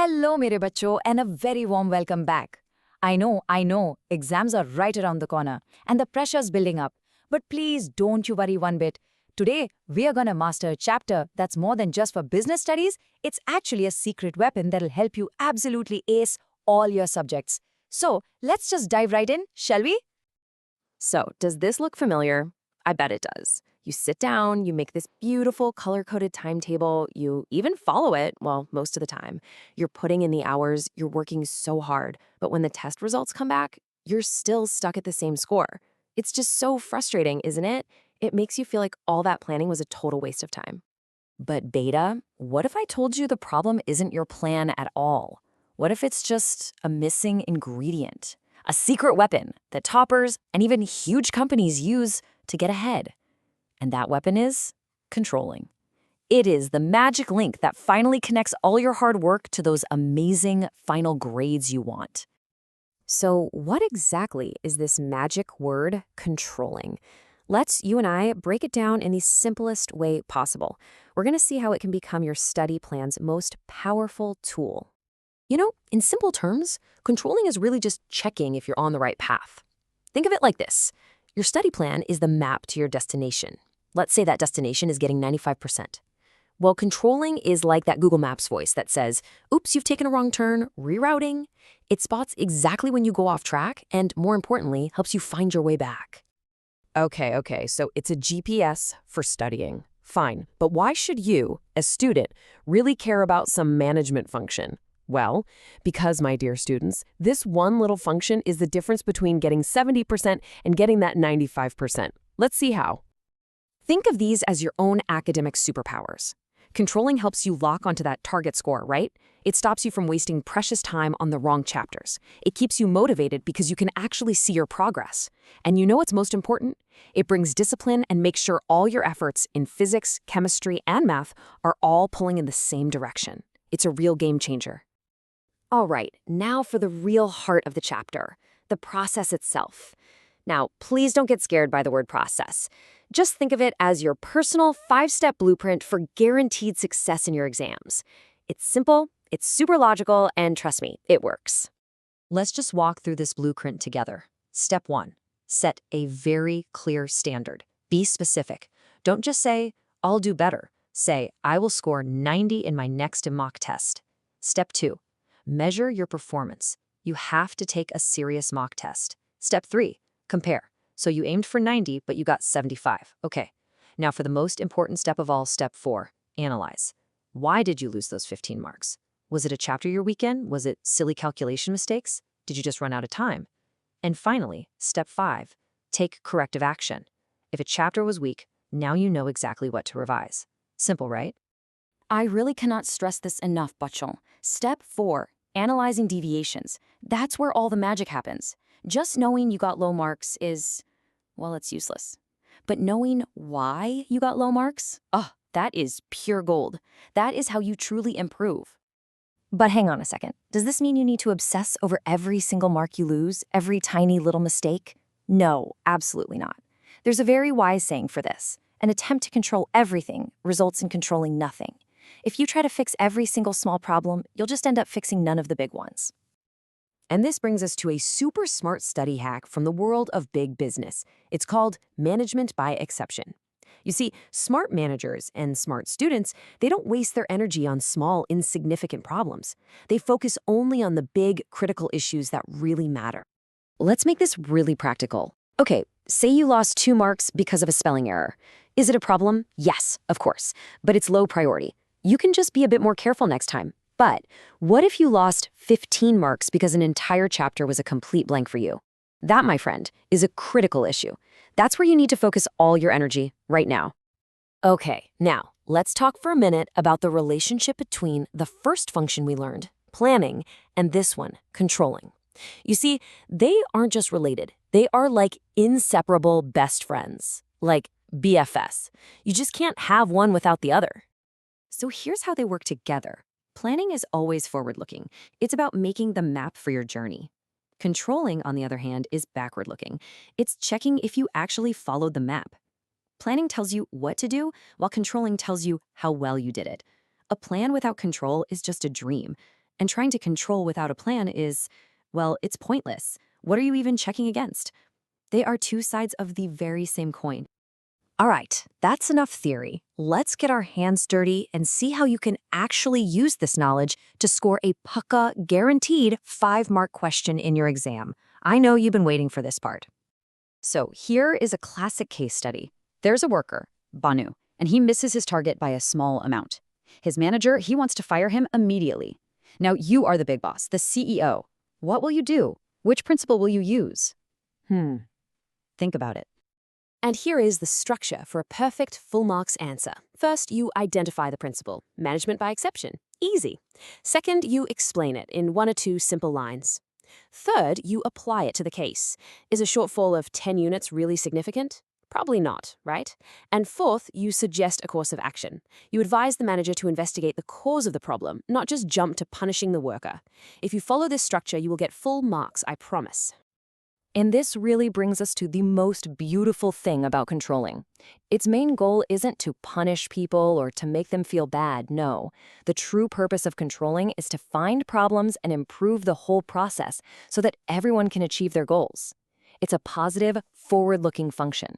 Hello, mere bachcho, and a very warm welcome back. I know, exams are right around the corner, and the pressure's building up. But please don't you worry one bit. Today, we are gonna master a chapter that's more than just for business studies. It's actually a secret weapon that'll help you absolutely ace all your subjects. So, let's just dive right in, shall we? So, does this look familiar? I bet it does. You sit down, you make this beautiful color-coded timetable, you even follow it, well, most of the time. You're putting in the hours, you're working so hard, but when the test results come back, you're still stuck at the same score. It's just so frustrating, isn't it? It makes you feel like all that planning was a total waste of time. But Beta, what if I told you the problem isn't your plan at all? What if it's just a missing ingredient? A secret weapon that toppers and even huge companies use to get ahead. And that weapon is controlling. It is the magic link that finally connects all your hard work to those amazing final grades you want. So, what exactly is this magic word, controlling? You and I break it down in the simplest way possible. We're going to see how it can become your study plan's most powerful tool. In simple terms, controlling is really just checking if you're on the right path. Think of it like this. Your study plan is the map to your destination. Let's say that destination is getting 95%. Well, controlling is like that Google Maps voice that says, oops, you've taken a wrong turn, rerouting. It spots exactly when you go off track and, more importantly, helps you find your way back. Okay, so it's a GPS for studying. Fine, but why should you, as student, really care about some management function? Well, because, my dear students, this one little function is the difference between getting 70% and getting that 95%. Let's see how. Think of these as your own academic superpowers. Controlling helps you lock onto that target score, right? It stops you from wasting precious time on the wrong chapters. It keeps you motivated because you can actually see your progress. And you know what's most important? It brings discipline and makes sure all your efforts in physics, chemistry, and math are all pulling in the same direction. It's a real game changer. All right, now for the real heart of the chapter, the process itself. Now, please don't get scared by the word process. Just think of it as your personal 5-step blueprint for guaranteed success in your exams. It's simple, it's super logical, and trust me, it works. Let's just walk through this blueprint together. Step 1. Set a very clear standard. Be specific. Don't just say, I'll do better. Say, I will score 90 in my next mock test. Step 2. Measure your performance. You have to take a serious mock test. Step 3. Compare. So you aimed for 90, but you got 75. Okay. Now for the most important step of all, step 4. Analyze. Why did you lose those 15 marks? Was it a chapter year weekend? Was it silly calculation mistakes? Did you just run out of time? And finally, step 5. Take corrective action. If a chapter was weak, now you know exactly what to revise. Simple, right? I really cannot stress this enough, Bachon. Step 4. Analyzing deviations. That's where all the magic happens. Just knowing you got low marks is, well, it's useless. But knowing why you got low marks, that is pure gold. That is how you truly improve. But hang on a second. Does this mean you need to obsess over every single mark you lose, every tiny little mistake? No, absolutely not. There's a very wise saying for this. An attempt to control everything results in controlling nothing. If you try to fix every single small problem, you'll just end up fixing none of the big ones. And this brings us to a super smart study hack from the world of big business. It's called management by exception. You see, smart managers and smart students, they don't waste their energy on small, insignificant problems. They focus only on the big, critical issues that really matter. Let's make this really practical. Okay, say you lost 2 marks because of a spelling error. Is it a problem? Yes, of course, but it's low priority. You can just be a bit more careful next time. But what if you lost 15 marks because an entire chapter was a complete blank for you? That, my friend, is a critical issue. That's where you need to focus all your energy right now. Okay, now let's talk for a minute about the relationship between the first function we learned, planning, and this one, controlling. You see, they aren't just related. They are like inseparable best friends, like BFS. You just can't have one without the other. So here's how they work together. Planning is always forward-looking. It's about making the map for your journey. Controlling, on the other hand, is backward-looking. It's checking if you actually followed the map. Planning tells you what to do, while controlling tells you how well you did it. A plan without control is just a dream. And trying to control without a plan is, well, it's pointless. What are you even checking against? They are two sides of the very same coin. All right, that's enough theory. Let's get our hands dirty and see how you can actually use this knowledge to score a pukka guaranteed 5-mark question in your exam. I know you've been waiting for this part. So here is a classic case study. There's a worker, Banu, and he misses his target by a small amount. His manager, he wants to fire him immediately. Now you are the big boss, the CEO. What will you do? Which principle will you use? Think about it. And here is the structure for a perfect full marks answer. First, you identify the principle, management by exception. Easy. Second, you explain it in 1 or 2 simple lines. Third, you apply it to the case. Is a shortfall of 10 units really significant? Probably not, right? And fourth, you suggest a course of action. You advise the manager to investigate the cause of the problem, not just jump to punishing the worker. If you follow this structure, you will get full marks, I promise. And this really brings us to the most beautiful thing about controlling. Its main goal isn't to punish people or to make them feel bad, no. The true purpose of controlling is to find problems and improve the whole process so that everyone can achieve their goals. It's a positive, forward-looking function.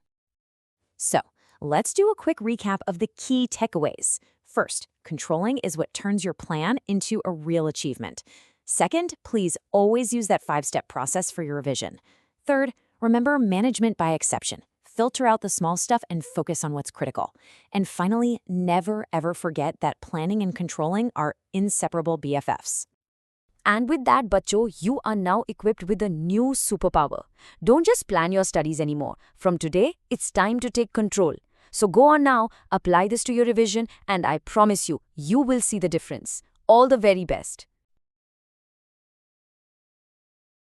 So, let's do a quick recap of the key takeaways. First, controlling is what turns your plan into a real achievement. Second, please always use that 5-step process for your revision. Third, remember management by exception. Filter out the small stuff and focus on what's critical. And finally, never ever forget that planning and controlling are inseparable BFFs. And with that, Bachcho, you are now equipped with a new superpower. Don't just plan your studies anymore. From today, it's time to take control. So go on now, apply this to your revision, and I promise you, you will see the difference. All the very best.